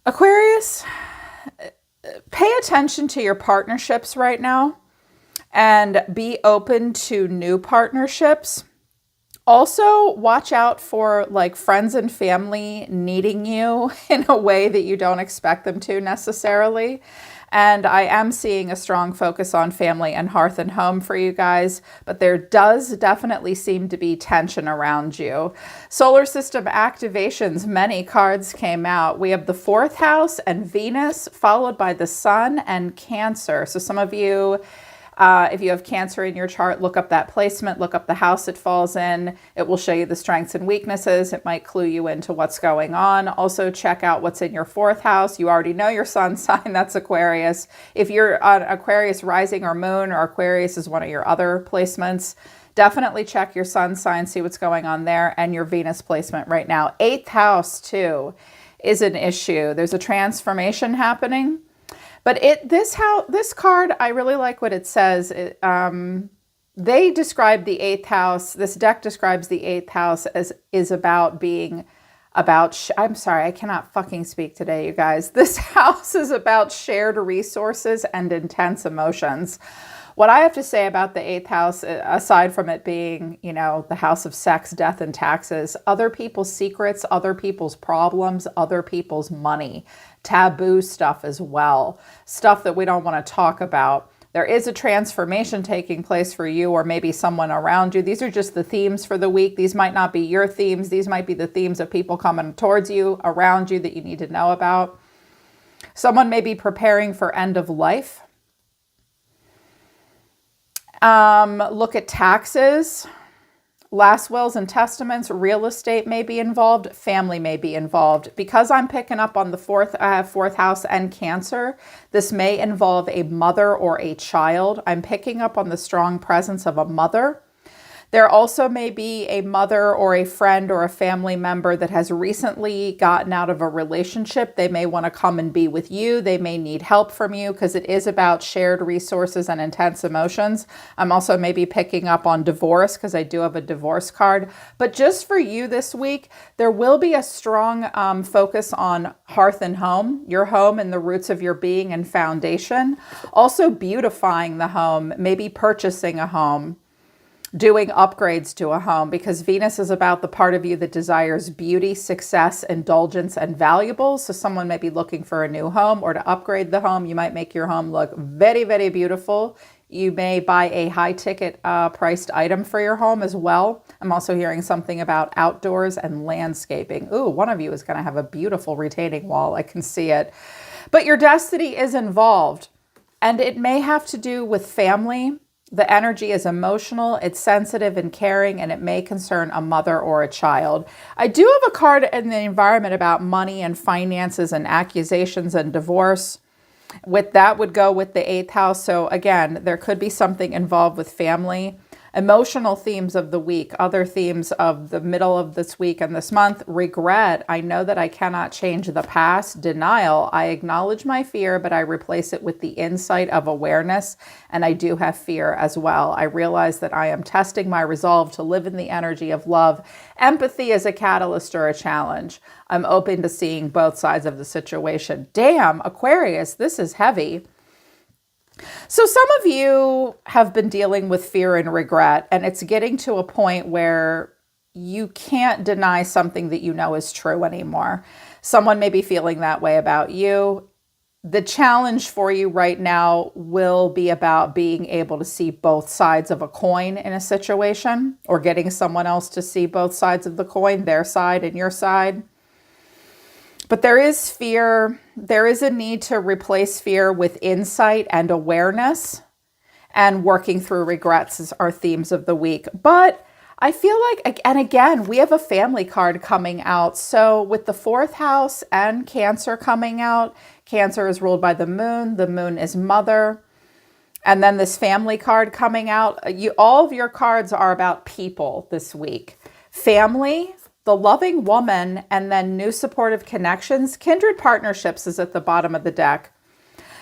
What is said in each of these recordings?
Aquarius, pay attention to your partnerships right now and be open to new partnerships. Also, watch out for like friends and family needing you in a way that you don't expect them to necessarily. And I am seeing a strong focus on family and hearth and home for you guys, but there does definitely seem to be tension around you. Solar system activations, many cards came out. We have the fourth house and Venus, followed by the sun and Cancer. So some of you, if you have Cancer in your chart, look up that placement, look up the house it falls in. It will show you the strengths and weaknesses. It might clue you into what's going on. Also check out what's in your fourth house. You already know your sun sign, that's Aquarius. If you're on Aquarius rising or moon, or Aquarius is one of your other placements, definitely check your sun sign, see what's going on there, and your Venus placement right now. Eighth house too is an issue. There's a transformation happening. But this card, I really like what it says. They describe the eighth house. This deck describes the eighth house as is about being about. I'm sorry, I cannot fucking speak today, you guys. This house is about shared resources and intense emotions. What I have to say about the eighth house, aside from it being, you know, the house of sex, death, and taxes, other people's secrets, other people's problems, other people's money, taboo stuff as well, stuff that we don't want to talk about. There is a transformation taking place for you or maybe someone around you. These are just the themes for the week. These might not be your themes. These might be the themes of people coming towards you, around you that you need to know about. Someone may be preparing for end of life. Look at taxes, last wills and testaments, real estate may be involved, family may be involved. Because I'm picking up on the fourth house and Cancer, this may involve a mother or a child. I'm picking up on the strong presence of a mother. There also may be a mother or a friend or a family member that has recently gotten out of a relationship. They may want to come and be with you. They may need help from you because it is about shared resources and intense emotions. I'm also maybe picking up on divorce because I do have a divorce card. But just for you this week, there will be a strong focus on hearth and home, your home and the roots of your being and foundation. Also beautifying the home, maybe purchasing a home, doing upgrades to a home, because Venus is about the part of you that desires beauty, success, indulgence, and valuables. So someone may be looking for a new home or to upgrade the home. You might make your home look very, very beautiful. You may buy a high ticket priced item for your home as well. I'm also hearing something about outdoors and landscaping. Ooh, one of you is going to have a beautiful retaining wall. I can see it. But your destiny is involved, and it may have to do with family. The energy is emotional, it's sensitive and caring, and it may concern a mother or a child. I do have a card in the environment about money and finances and accusations and divorce. With that would go with the eighth house. So again, there could be something involved with family. Emotional themes of the week, other themes of the middle of this week and this month. Regret. I know that I cannot change the past. Denial. I acknowledge my fear, but I replace it with the insight of awareness. And I do have fear as well. I realize that I am testing my resolve to live in the energy of love. Empathy is a catalyst or a challenge. I'm open to seeing both sides of the situation. Damn, Aquarius, this is heavy. So some of you have been dealing with fear and regret, and it's getting to a point where you can't deny something that you know is true anymore. Someone may be feeling that way about you. The challenge for you right now will be about being able to see both sides of a coin in a situation, or getting someone else to see both sides of the coin, their side and your side. But there is fear. There is a need to replace fear with insight and awareness, and working through regrets are themes of the week. But I feel like, and again, we have a family card coming out. So with the fourth house and Cancer coming out, Cancer is ruled by the moon. The moon is mother. And then this family card coming out. All of your cards are about people this week. Family, the loving woman, and then new supportive connections. Kindred partnerships is at the bottom of the deck.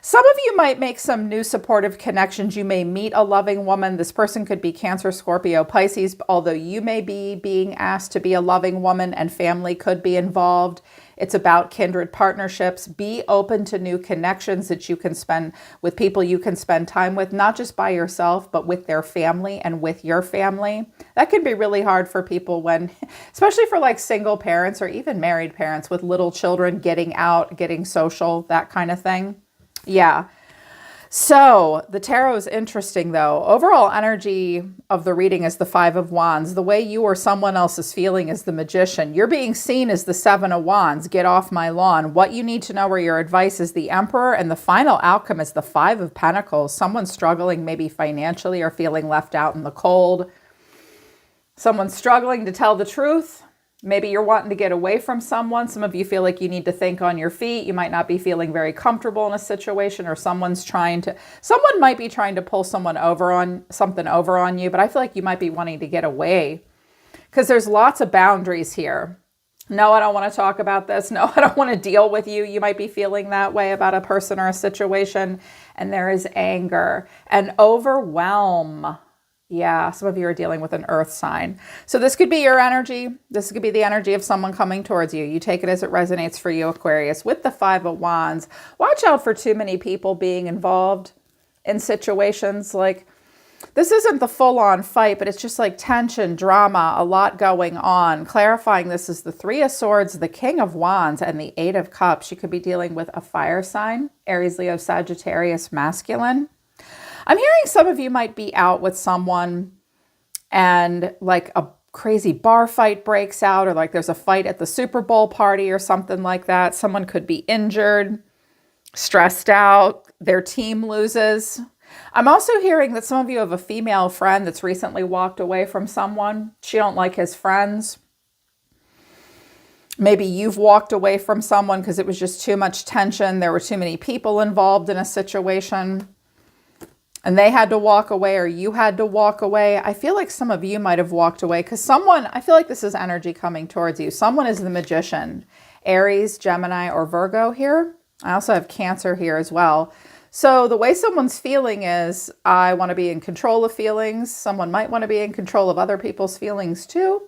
Some of you might make some new supportive connections. You may meet a loving woman. This person could be Cancer, Scorpio, Pisces, although you may be being asked to be a loving woman and family could be involved. It's about kindred partnerships. Be open to new connections that you can spend with people you can spend time with, not just by yourself, but with their family and with your family. That can be really hard for people when, especially for like single parents or even married parents with little children, getting out, getting social, that kind of thing. Yeah. So the tarot is interesting though. Overall energy of the reading is the Five of Wands. The way you or someone else is feeling is the Magician. You're being seen as the Seven of Wands. Get off my lawn. What you need to know or your advice is the Emperor. And the final outcome is the Five of Pentacles. Someone struggling maybe financially or feeling left out in the cold. Someone struggling to tell the truth. Maybe you're wanting to get away from someone. Some of you feel like you need to think on your feet. You might not be feeling very comfortable in a situation, or someone might be trying to pull something over on you, but I feel like you might be wanting to get away because there's lots of boundaries here. No, I don't want to talk about this. No, I don't want to deal with you. You might be feeling that way about a person or a situation. And there is anger and overwhelm. Yeah, some of you are dealing with an earth sign. So this could be your energy. This could be the energy of someone coming towards you. You take it as it resonates for you, Aquarius. With the Five of Wands, watch out for too many people being involved in situations. Like, this isn't the full-on fight, but it's just like tension, drama, a lot going on. Clarifying this is the Three of Swords, the King of Wands, and the Eight of Cups. You could be dealing with a fire sign, Aries, Leo, Sagittarius, masculine. I'm hearing some of you might be out with someone and like a crazy bar fight breaks out, or like there's a fight at the Super Bowl party or something like that. Someone could be injured, stressed out, their team loses. I'm also hearing that some of you have a female friend that's recently walked away from someone. She don't like his friends. Maybe you've walked away from someone because it was just too much tension. There were too many people involved in a situation. And they had to walk away, or you had to walk away. I feel like some of you might have walked away because I feel like this is energy coming towards you. Someone is the Magician, Aries, Gemini, or Virgo here. I also have Cancer here as well. So the way someone's feeling is, I want to be in control of feelings. Someone might want to be in control of other people's feelings too.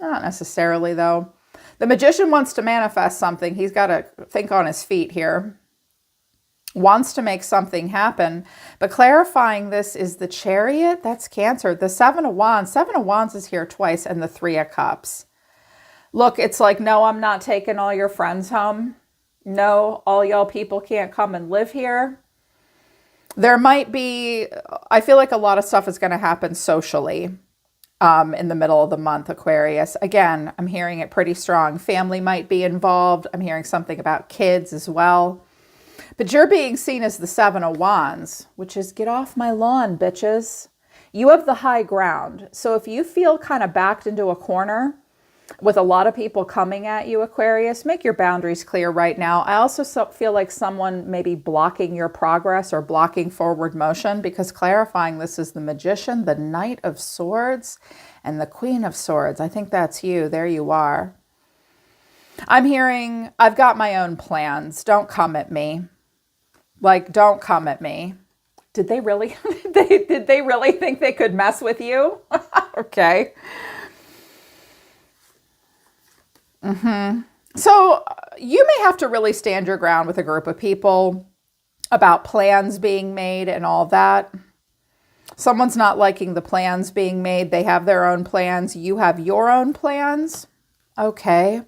Not necessarily though. The Magician wants to manifest something. He's got to think on his feet here. Wants to make something happen. But clarifying this is the Chariot. That's Cancer. The Seven of Wands. Seven of Wands is here twice, and the Three of Cups. Look, it's like, no, I'm not taking all your friends home. No, all y'all people can't come and live here. There might be, I feel like a lot of stuff is going to happen socially in the middle of the month, Aquarius. Again, I'm hearing it pretty strong. Family might be involved. I'm hearing something about kids as well. But you're being seen as the Seven of Wands, which is get off my lawn, bitches. You have the high ground. So if you feel kind of backed into a corner with a lot of people coming at you, Aquarius, make your boundaries clear right now. I also feel like someone may be blocking your progress or blocking forward motion, because clarifying this is the Magician, the Knight of Swords, and the Queen of Swords. I think that's you. There you are. I'm hearing, I've got my own plans. Don't come at me. Like, don't come at me. Did they really, did they really think they could mess with you? Okay. So you may have to really stand your ground with a group of people about plans being made and all that. Someone's not liking the plans being made. They have their own plans. You have your own plans. Okay.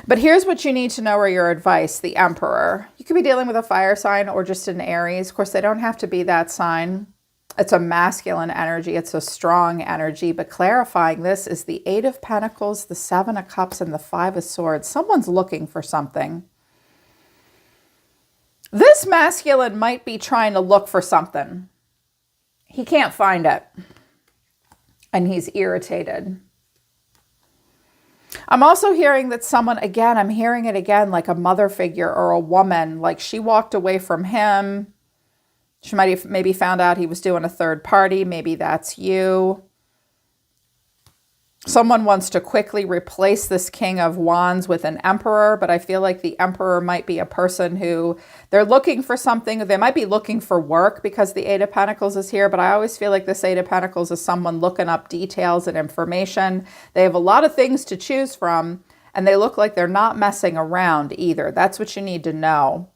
But here's what you need to know, or your advice, the Emperor. You could be dealing with a fire sign or just an Aries. Of course, they don't have to be that sign. It's a masculine energy. It's a strong energy. But clarifying this is the Eight of Pentacles, the Seven of Cups, and the Five of Swords. Someone's looking for something. This masculine might be trying to look for something. He can't find it. And he's irritated. I'm also hearing that someone, again, I'm hearing it again, like a mother figure or a woman, like she walked away from him. She might have maybe found out he was doing a third party. Maybe that's you. Someone wants to quickly replace this King of Wands with an Emperor, but I feel like the Emperor might be a person who they're looking for something. They might be looking for work because the Eight of Pentacles is here, but I always feel like this Eight of Pentacles is someone looking up details and information. They have a lot of things to choose from, And they look like they're not messing around either. That's what you need to know.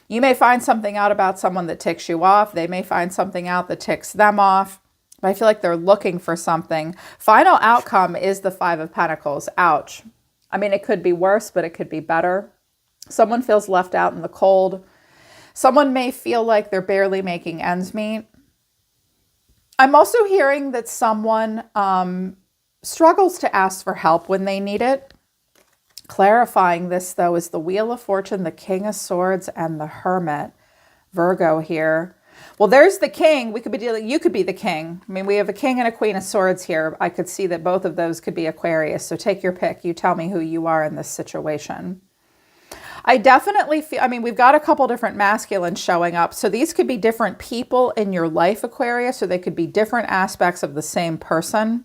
You may find something out about someone that ticks you off. They may find something out that ticks them off. But I feel like they're looking for something. Final outcome is the Five of Pentacles. Ouch. I mean, it could be worse, but it could be better. Someone feels left out in the cold. Someone may feel like they're barely making ends meet. I'm also hearing that someone struggles to ask for help when they need it. Clarifying this, though, is the Wheel of Fortune, the King of Swords, and the Hermit. Virgo here. Well, there's the King. We could be dealing, you could be the King. I mean, we have a King and a Queen of Swords here. I could see that both of those could be Aquarius. So take your pick. You tell me who you are in this situation. I definitely feel, I mean, we've got a couple different masculines showing up. So these could be different people in your life, Aquarius, or they could be different aspects of the same person.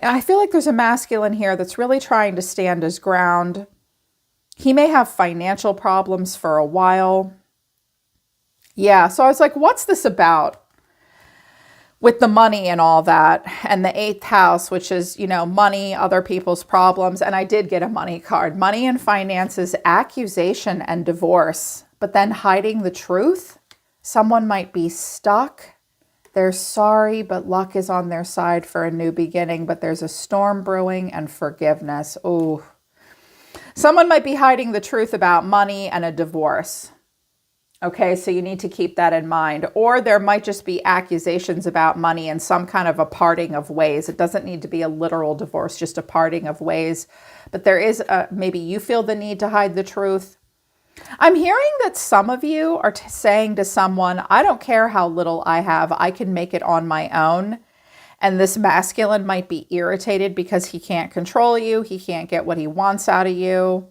I feel like there's a masculine here that's really trying to stand his ground. He may have financial problems for a while. Yeah, so I was like, what's this about? With the money and all that, and the 8th house, which is, you know, money, other people's problems. And I did get a money card. Money and finances, accusation and divorce, but then hiding the truth. Someone might be stuck. They're sorry, but luck is on their side for a new beginning, but there's a storm brewing and forgiveness. Ooh. Someone might be hiding the truth about money and a divorce. Okay, so you need to keep that in mind. Or there might just be accusations about money and some kind of a parting of ways. It doesn't need to be a literal divorce, just a parting of ways. But there is maybe you feel the need to hide the truth. I'm hearing that some of you are saying to someone, I don't care how little I have, I can make it on my own. And this masculine might be irritated because he can't control you. He can't get what he wants out of you.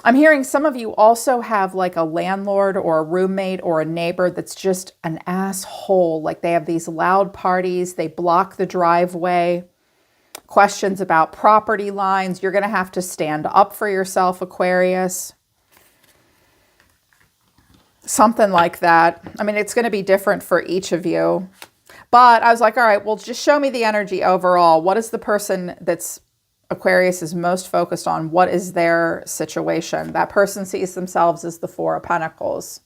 I'm hearing some of you also have like a landlord or a roommate or a neighbor that's just an asshole. Like they have these loud parties. They block the driveway. Questions about property lines. You're going to have to stand up for yourself, Aquarius. Something like that. I mean, it's going to be different for each of you. But I was like, all right, well, just show me the energy overall. What is the person that's Aquarius is most focused on? What is their situation? That person sees themselves as the Four of Pentacles.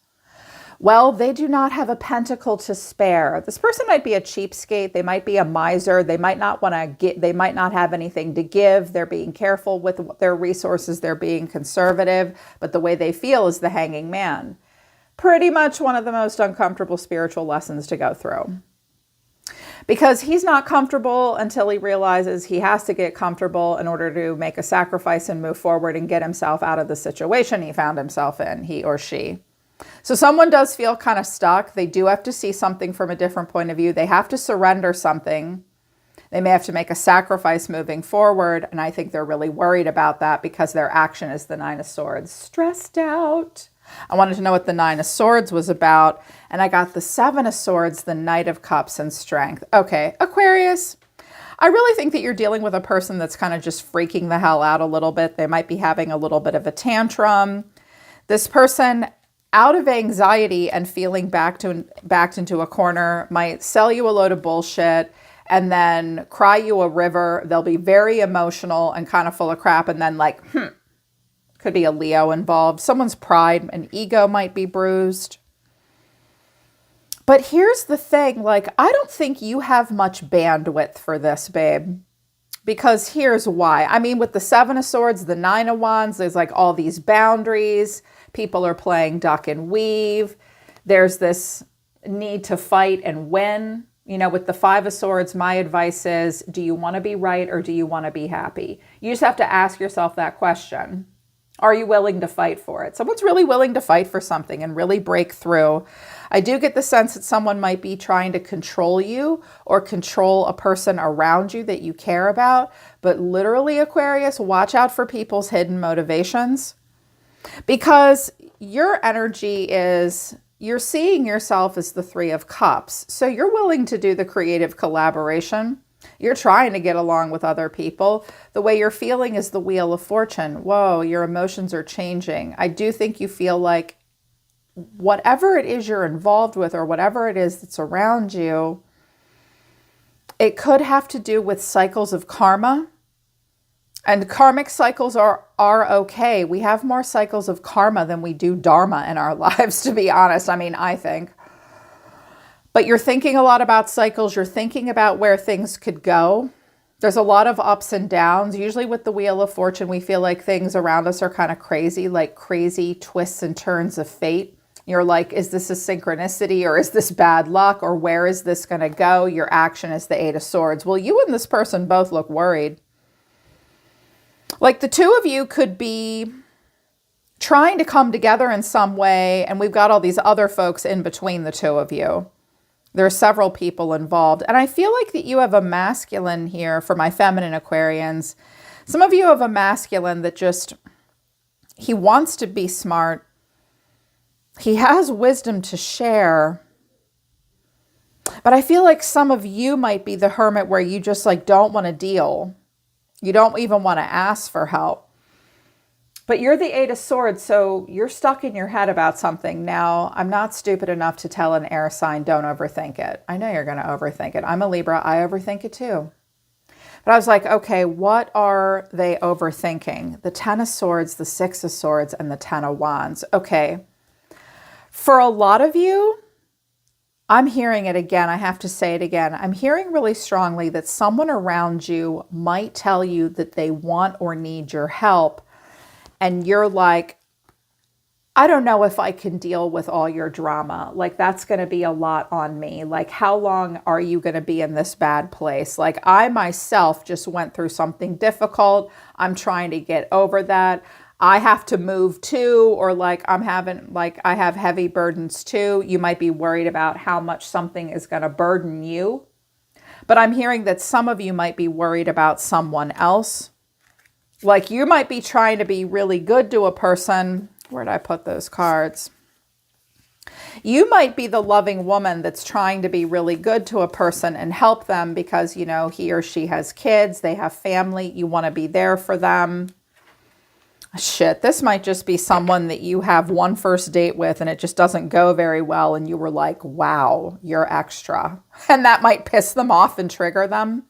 Well, they do not have a pentacle to spare. This person might be a cheapskate. They might be a miser. They might not want to get, they might not have anything to give. They're being careful with their resources. They're being conservative, but the way they feel is the Hanging Man. Pretty much one of the most uncomfortable spiritual lessons to go through. Because he's not comfortable until he realizes he has to get comfortable in order to make a sacrifice and move forward and get himself out of the situation he found himself in, he or she. So someone does feel kind of stuck. They do have to see something from a different point of view. They have to surrender something. They may have to make a sacrifice moving forward. And I think they're really worried about that because their action is the Nine of Swords. Stressed out. I wanted to know what the Nine of Swords was about. And I got the Seven of Swords, the Knight of Cups, and Strength. Okay, Aquarius, I really think that you're dealing with a person that's kind of just freaking the hell out a little bit. They might be having a little bit of a tantrum. This person, out of anxiety and feeling backed into a corner, might sell you a load of bullshit and then cry you a river. They'll be very emotional and kind of full of crap and then like, could be a Leo involved. Someone's pride and ego might be bruised. But here's the thing, like, I don't think you have much bandwidth for this, babe. Because here's why. I mean, with the Seven of Swords, the Nine of Wands, there's like all these boundaries. People are playing duck and weave. There's this need to fight and win. You know, with the Five of Swords, my advice is, do you want to be right or do you want to be happy? You just have to ask yourself that question. Are you willing to fight for it? Someone's really willing to fight for something and really break through. I do get the sense that someone might be trying to control you or control a person around you that you care about. But literally, Aquarius, watch out for people's hidden motivations. Because your energy is, you're seeing yourself as the Three of Cups. So you're willing to do the creative collaboration. You're trying to get along with other people. The way you're feeling is the Wheel of Fortune. Whoa, your emotions are changing. I do think you feel like whatever it is you're involved with or whatever it is that's around you, it could have to do with cycles of karma. And karmic cycles are okay. We have more cycles of karma than we do dharma in our lives, to be honest. I mean, I think. But you're thinking a lot about cycles. You're thinking about where things could go. There's a lot of ups and downs. Usually with the Wheel of Fortune, we feel like things around us are kind of crazy, like crazy twists and turns of fate. You're like, is this a synchronicity or is this bad luck or where is this going to go? Your action is the Eight of Swords. Well, you and this person both look worried. Like the two of you could be trying to come together in some way, and we've got all these other folks in between the two of you. There are several people involved. And I feel like that you have a masculine here for my feminine Aquarians. Some of you have a masculine that just, he wants to be smart. He has wisdom to share. But I feel like some of you might be the hermit where you just like don't want to deal. You don't even want to ask for help. But you're the Eight of Swords, so you're stuck in your head about something. Now, I'm not stupid enough to tell an air sign, don't overthink it. I know you're going to overthink it. I'm a Libra. I overthink it too. But I was like, okay, what are they overthinking? The Ten of Swords, the Six of Swords, and the Ten of Wands. Okay. For a lot of you, I'm hearing it again. I have to say it again. I'm hearing really strongly that someone around you might tell you that they want or need your help. And you're like, I don't know if I can deal with all your drama. Like, that's going to be a lot on me. Like, how long are you going to be in this bad place? Like, I myself just went through something difficult. I'm trying to get over that. I have to move too, or like I have heavy burdens too. You might be worried about how much something is going to burden you. But I'm hearing that some of you might be worried about someone else. Like you might be trying to be really good to a person. Where'd I put those cards? You might be the loving woman that's trying to be really good to a person and help them because, you know, he or she has kids, they have family, you want to be there for them. Shit, this might just be someone that you have one first date with and it just doesn't go very well and you were like, wow, you're extra. And that might piss them off and trigger them.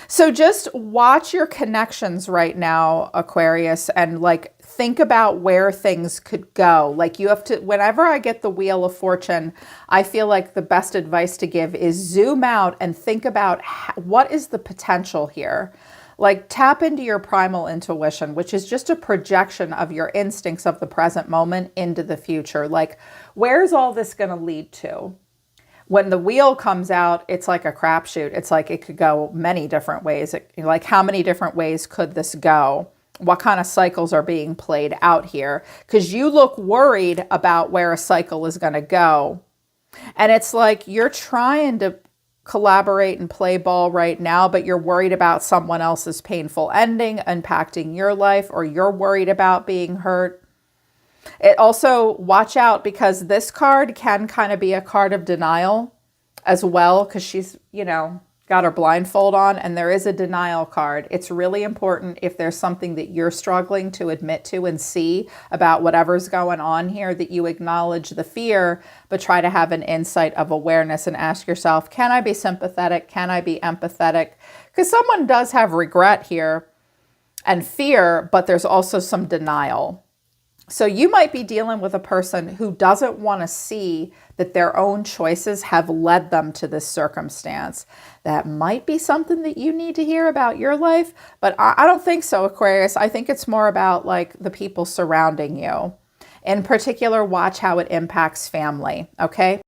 So just watch your connections right now, Aquarius, and like think about where things could go. Like you have to, whenever I get the Wheel of Fortune, I feel like the best advice to give is zoom out and think about what is the potential here. Like tap into your primal intuition, which is just a projection of your instincts of the present moment into the future. Like where's all this going to lead to? When the wheel comes out, it's like a crapshoot. It's like it could go many different ways. Like how many different ways could this go? What kind of cycles are being played out here? Because you look worried about where a cycle is going to go. And it's like you're trying to collaborate and play ball right now, but you're worried about someone else's painful ending impacting your life, or you're worried about being hurt. It also, watch out, because this card can kind of be a card of denial as well, because she's, you know, got her blindfold on, and there is a denial card. It's really important if there's something that you're struggling to admit to and see about whatever's going on here, that you acknowledge the fear, but try to have an insight of awareness and ask yourself, can I be sympathetic? Can I be empathetic? Because someone does have regret here and fear, but there's also some denial. So you might be dealing with a person who doesn't want to see that their own choices have led them to this circumstance. That might be something that you need to hear about your life, but I don't think so, Aquarius. I think it's more about like the people surrounding you. In particular, watch how it impacts family, okay?